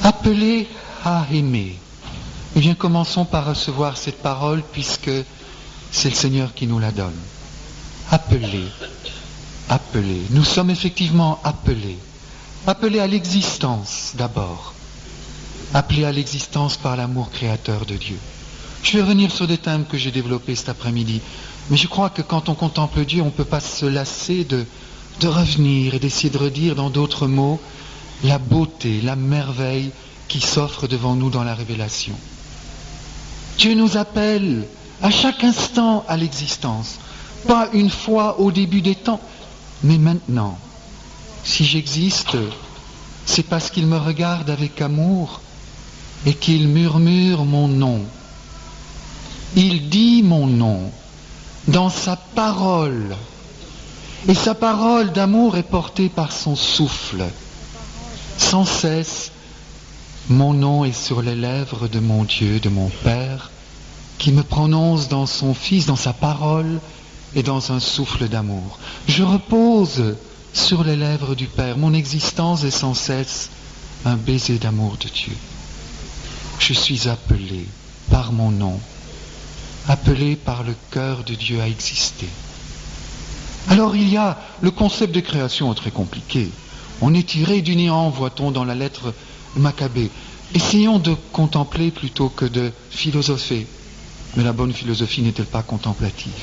Appelés à aimer. Eh bien, commençons par recevoir cette parole puisque c'est le Seigneur qui nous la donne. Appelés, appelés. Nous sommes effectivement appelés. Appelés à l'existence d'abord. Appelés à l'existence par l'amour créateur de Dieu. Je vais revenir sur des thèmes que j'ai développés cet après-midi. Mais je crois que quand on contemple Dieu, on ne peut pas se lasser de revenir et d'essayer de redire dans d'autres mots la beauté, la merveille qui s'offre devant nous dans la révélation. Dieu nous appelle à chaque instant à l'existence. Pas une fois au début des temps, mais maintenant. Si j'existe, c'est parce qu'il me regarde avec amour et qu'il murmure mon nom. Il dit mon nom dans sa parole. Et sa parole d'amour est portée par son souffle. Sans cesse, mon nom est sur les lèvres de mon Dieu, de mon Père, qui me prononce dans son Fils, dans sa parole et dans un souffle d'amour. Je repose sur les lèvres du Père. Mon existence est sans cesse un baiser d'amour de Dieu. Je suis appelé par mon nom, appelé par le cœur de Dieu à exister. Alors il y a le concept de création très compliqué. On est tiré du néant, voit-on dans la lettre Maccabée. Essayons de contempler plutôt que de philosopher. Mais la bonne philosophie n'est-elle pas contemplative?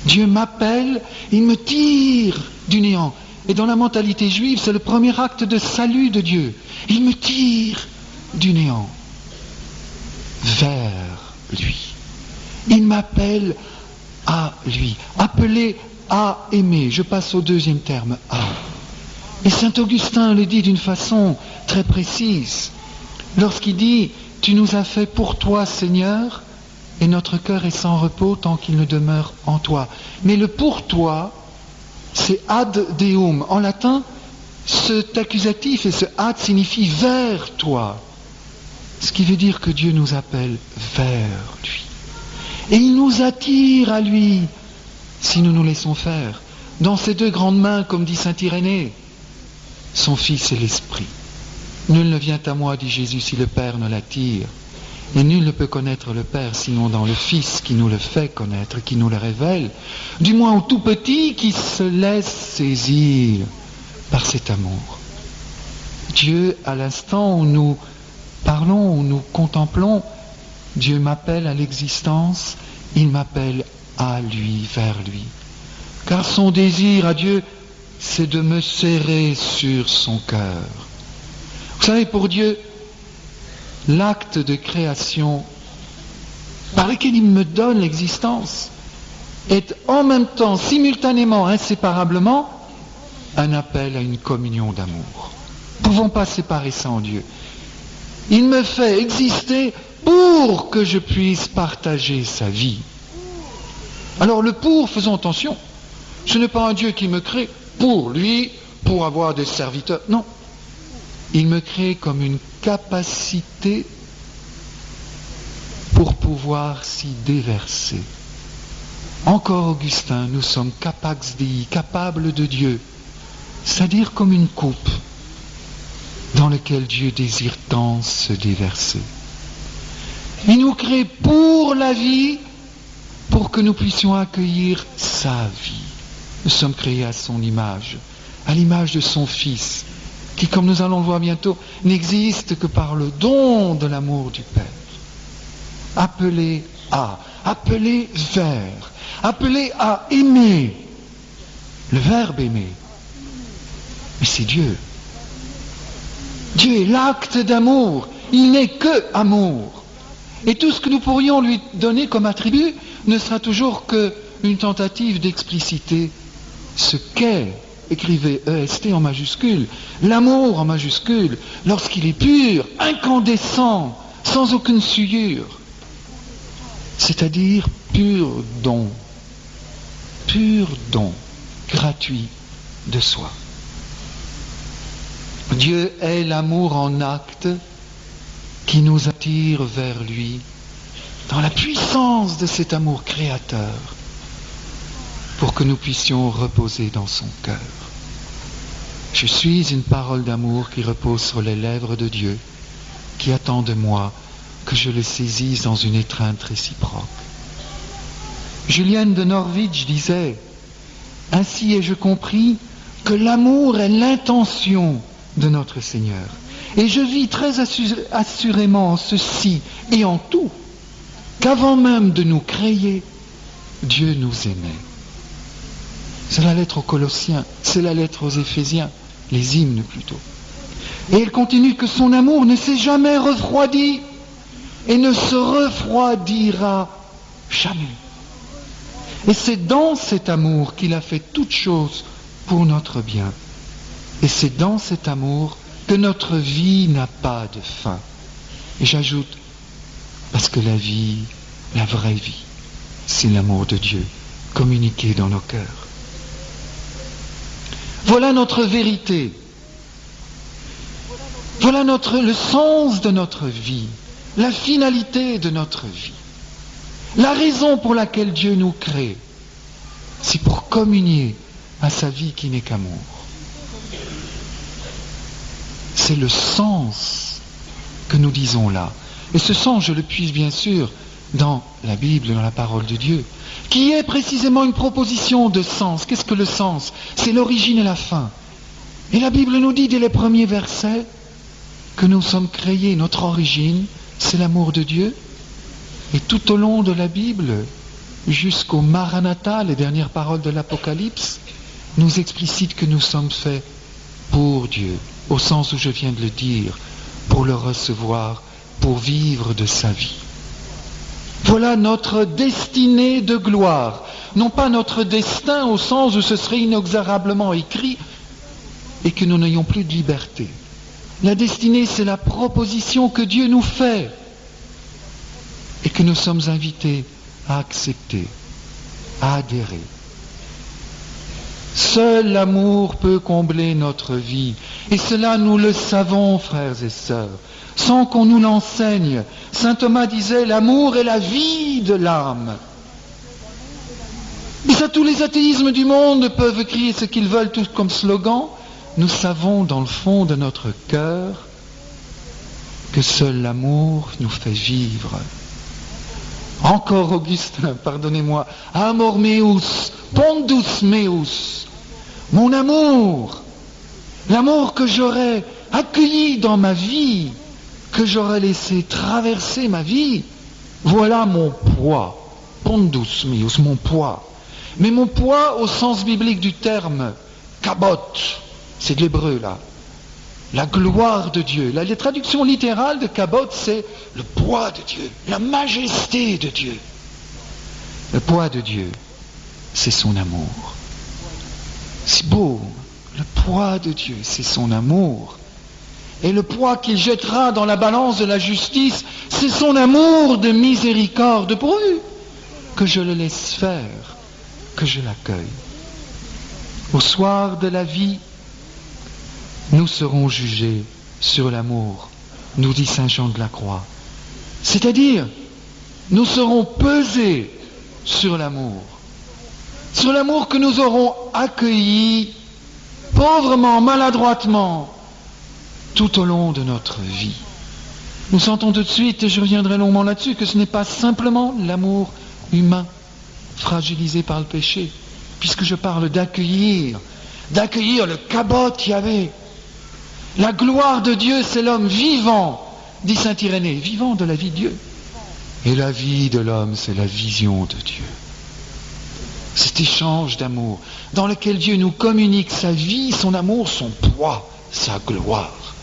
Dieu m'appelle, il me tire du néant. Et dans la mentalité juive, c'est le premier acte de salut de Dieu. Il me tire du néant vers lui. Il m'appelle à lui. Appelé à aimer. Je passe au deuxième terme, à. Et saint Augustin le dit d'une façon très précise. Lorsqu'il dit « Tu nous as fait pour toi, Seigneur, et notre cœur est sans repos tant qu'il ne demeure en toi. » Mais le « pour toi », c'est ad deum. En latin, cet accusatif et ce ad signifie vers toi. Ce qui veut dire que Dieu nous appelle vers lui. Et il nous attire à lui, si nous nous laissons faire. Dans ses deux grandes mains, comme dit saint Irénée, son Fils et l'Esprit. Nul ne vient à moi, dit Jésus, si le Père ne l'attire. Et nul ne peut connaître le Père sinon dans le Fils qui nous le fait connaître, qui nous le révèle, du moins au tout petit qui se laisse saisir par cet amour. Dieu, à l'instant où nous parlons, où nous contemplons, Dieu m'appelle à l'existence, il m'appelle à lui, vers lui. Car son désir à Dieu, c'est de me serrer sur son cœur. Vous savez, pour Dieu, l'acte de création par lequel il me donne l'existence est en même temps, simultanément, inséparablement, un appel à une communion d'amour. Nous ne pouvons pas séparer ça en Dieu. Il me fait exister pour que je puisse partager sa vie. Alors le pour, faisons attention. Ce n'est pas un Dieu qui me crée pour lui, pour avoir des serviteurs. Non. Il me crée comme une capacité pour pouvoir s'y déverser. Encore Augustin, nous sommes capax Dei, capables de Dieu, c'est-à-dire comme une coupe dans laquelle Dieu désire tant se déverser. Il nous crée pour la vie, pour que nous puissions accueillir sa vie. Nous sommes créés à son image, à l'image de son Fils, qui, comme nous allons le voir bientôt, n'existe que par le don de l'amour du Père. Appelé à, appelé vers, appelé à aimer. Le verbe aimer. Mais c'est Dieu. Dieu est l'acte d'amour. Il n'est que amour. Et tout ce que nous pourrions lui donner comme attribut ne sera toujours qu'une tentative d'expliciter ce qu'est, écrivez EST en majuscule, l'amour en majuscule, lorsqu'il est pur, incandescent, sans aucune souillure, c'est-à-dire pur don gratuit de soi. Dieu est l'amour en acte qui nous attire vers lui dans la puissance de cet amour créateur pour que nous puissions reposer dans son cœur. Je suis une parole d'amour qui repose sur les lèvres de Dieu qui attend de moi que je le saisisse dans une étreinte réciproque. Julienne de Norwich disait « Ainsi ai-je compris que l'amour est l'intention de notre Seigneur. Et je vis très assurément en ceci et en tout, qu'avant même de nous créer, Dieu nous aimait. » C'est la lettre aux Colossiens, c'est la lettre aux Éphésiens, les hymnes plutôt. Et elle continue que son amour ne s'est jamais refroidi et ne se refroidira jamais. Et c'est dans cet amour qu'il a fait toutes choses pour notre bien. Et c'est dans cet amour que notre vie n'a pas de fin. Et j'ajoute, parce que la vie, la vraie vie, c'est l'amour de Dieu communiqué dans nos cœurs. Voilà notre vérité. Voilà le sens de notre vie, la finalité de notre vie. La raison pour laquelle Dieu nous crée, c'est pour communier à sa vie qui n'est qu'amour. C'est le sens que nous disons là. Et ce sens, je le puise bien sûr dans la Bible, dans la parole de Dieu, qui est précisément une proposition de sens. Qu'est-ce que le sens? C'est l'origine et la fin. Et la Bible nous dit dès les premiers versets que nous sommes créés, notre origine, c'est l'amour de Dieu. Et tout au long de la Bible, jusqu'au Maranatha, les dernières paroles de l'Apocalypse, nous explicitent que nous sommes faits pour Dieu, au sens où je viens de le dire, pour le recevoir, pour vivre de sa vie. Voilà notre destinée de gloire, non pas notre destin au sens où ce serait inexorablement écrit et que nous n'ayons plus de liberté. La destinée, c'est la proposition que Dieu nous fait et que nous sommes invités à accepter, à adhérer. Seul l'amour peut combler notre vie. Et cela, nous le savons, frères et sœurs, sans qu'on nous l'enseigne. Saint Thomas disait, l'amour est la vie de l'âme. Et ça, tous les athéismes du monde peuvent crier ce qu'ils veulent, tous comme slogan. Nous savons dans le fond de notre cœur que seul l'amour nous fait vivre. Encore Augustin, pardonnez-moi, amor meus, pondus meus, mon amour, l'amour que j'aurais accueilli dans ma vie, que j'aurais laissé traverser ma vie, voilà mon poids, pondus meus, mon poids. Mais mon poids au sens biblique du terme, kabot, c'est de l'hébreu là, la gloire de Dieu. La traduction littérale de kabot, c'est le poids de Dieu, la majesté de Dieu. Le poids de Dieu, c'est son amour. C'est beau, le poids de Dieu, c'est son amour. Et le poids qu'il jettera dans la balance de la justice, c'est son amour de miséricorde, pourvu que je le laisse faire, que je l'accueille. Au soir de la vie, nous serons jugés sur l'amour, nous dit Saint Jean de la Croix. C'est-à-dire, nous serons pesés sur l'amour que nous aurons accueilli pauvrement, maladroitement, tout au long de notre vie. Nous sentons tout de suite, et je reviendrai longuement là-dessus, que ce n'est pas simplement l'amour humain, fragilisé par le péché, puisque je parle d'accueillir le kabot Yahvé. La gloire de Dieu, c'est l'homme vivant, dit saint Irénée, vivant de la vie de Dieu. Et la vie de l'homme, c'est la vision de Dieu. Cet échange d'amour, dans lequel Dieu nous communique sa vie, son amour, son poids, sa gloire.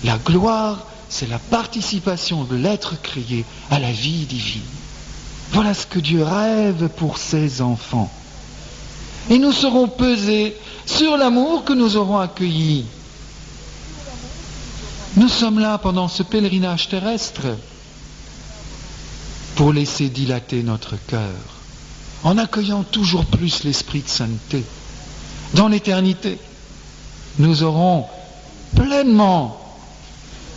La gloire, c'est la participation de l'être créé à la vie divine. Voilà ce que Dieu rêve pour ses enfants. Et nous serons pesés sur l'amour que nous aurons accueilli. Nous sommes là pendant ce pèlerinage terrestre pour laisser dilater notre cœur, en accueillant toujours plus l'esprit de sainteté. Dans l'éternité, nous aurons pleinement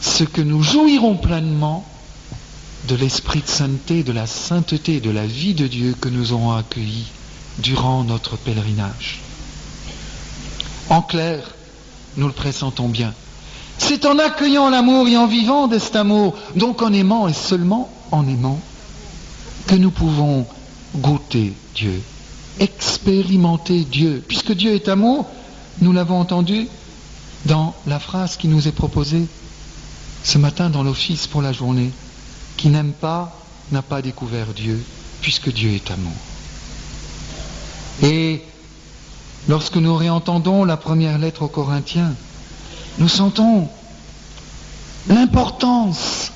ce que nous jouirons pleinement de l'esprit de sainteté, de la sainteté, de la vie de Dieu que nous aurons accueilli durant notre pèlerinage. En clair, nous le pressentons bien, C'est en accueillant l'amour et en vivant de cet amour, donc en aimant et seulement en aimant, que nous pouvons goûter Dieu, expérimenter Dieu. Puisque Dieu est amour, nous l'avons entendu dans la phrase qui nous est proposée ce matin dans l'office pour la journée. Qui n'aime pas n'a pas découvert Dieu, puisque Dieu est amour. Et lorsque nous réentendons la première lettre aux Corinthiens, nous sentons l'importance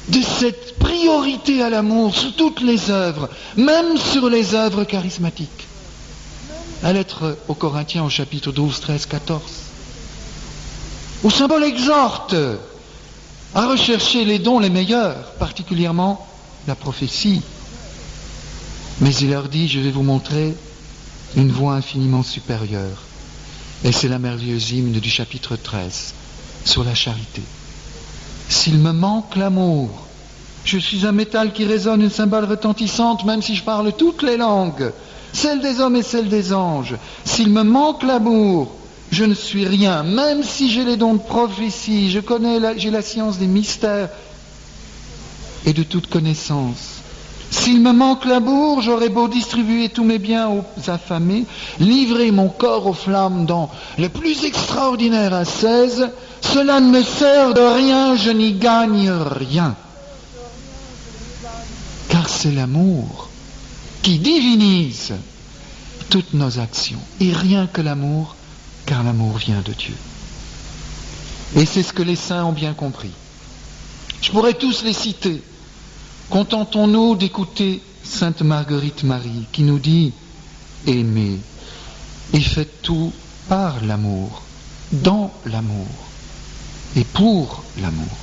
de cette priorité à l'amour sur toutes les œuvres, même sur les œuvres charismatiques. La lettre aux Corinthiens au chapitre 12, 13, 14, où Saint Paul exhorte à rechercher les dons les meilleurs, particulièrement la prophétie. Mais il leur dit, je vais vous montrer une voie infiniment supérieure. Et c'est la merveilleuse hymne du chapitre 13 sur la charité. S'il me manque l'amour, je suis un métal qui résonne, une cymbale retentissante, même si je parle toutes les langues, celles des hommes et celles des anges. S'il me manque l'amour, je ne suis rien, même si j'ai les dons de prophétie, j'ai la science des mystères et de toute connaissance. S'il me manque l'amour, j'aurais beau distribuer tous mes biens aux affamés, livrer mon corps aux flammes dans le plus extraordinaire ascèse, cela ne me sert de rien, je n'y gagne rien. Car c'est l'amour qui divinise toutes nos actions. Et rien que l'amour, car l'amour vient de Dieu. Et c'est ce que les saints ont bien compris. Je pourrais tous les citer. Contentons-nous d'écouter Sainte Marguerite Marie qui nous dit « Aimez et faites tout par l'amour, dans l'amour et pour l'amour.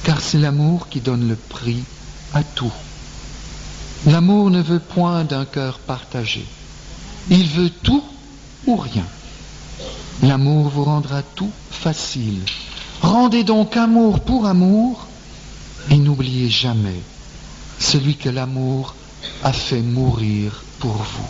Car c'est l'amour qui donne le prix à tout. L'amour ne veut point d'un cœur partagé. Il veut tout ou rien. L'amour vous rendra tout facile. Rendez donc amour pour amour et n'oubliez jamais celui que l'amour a fait mourir pour vous. »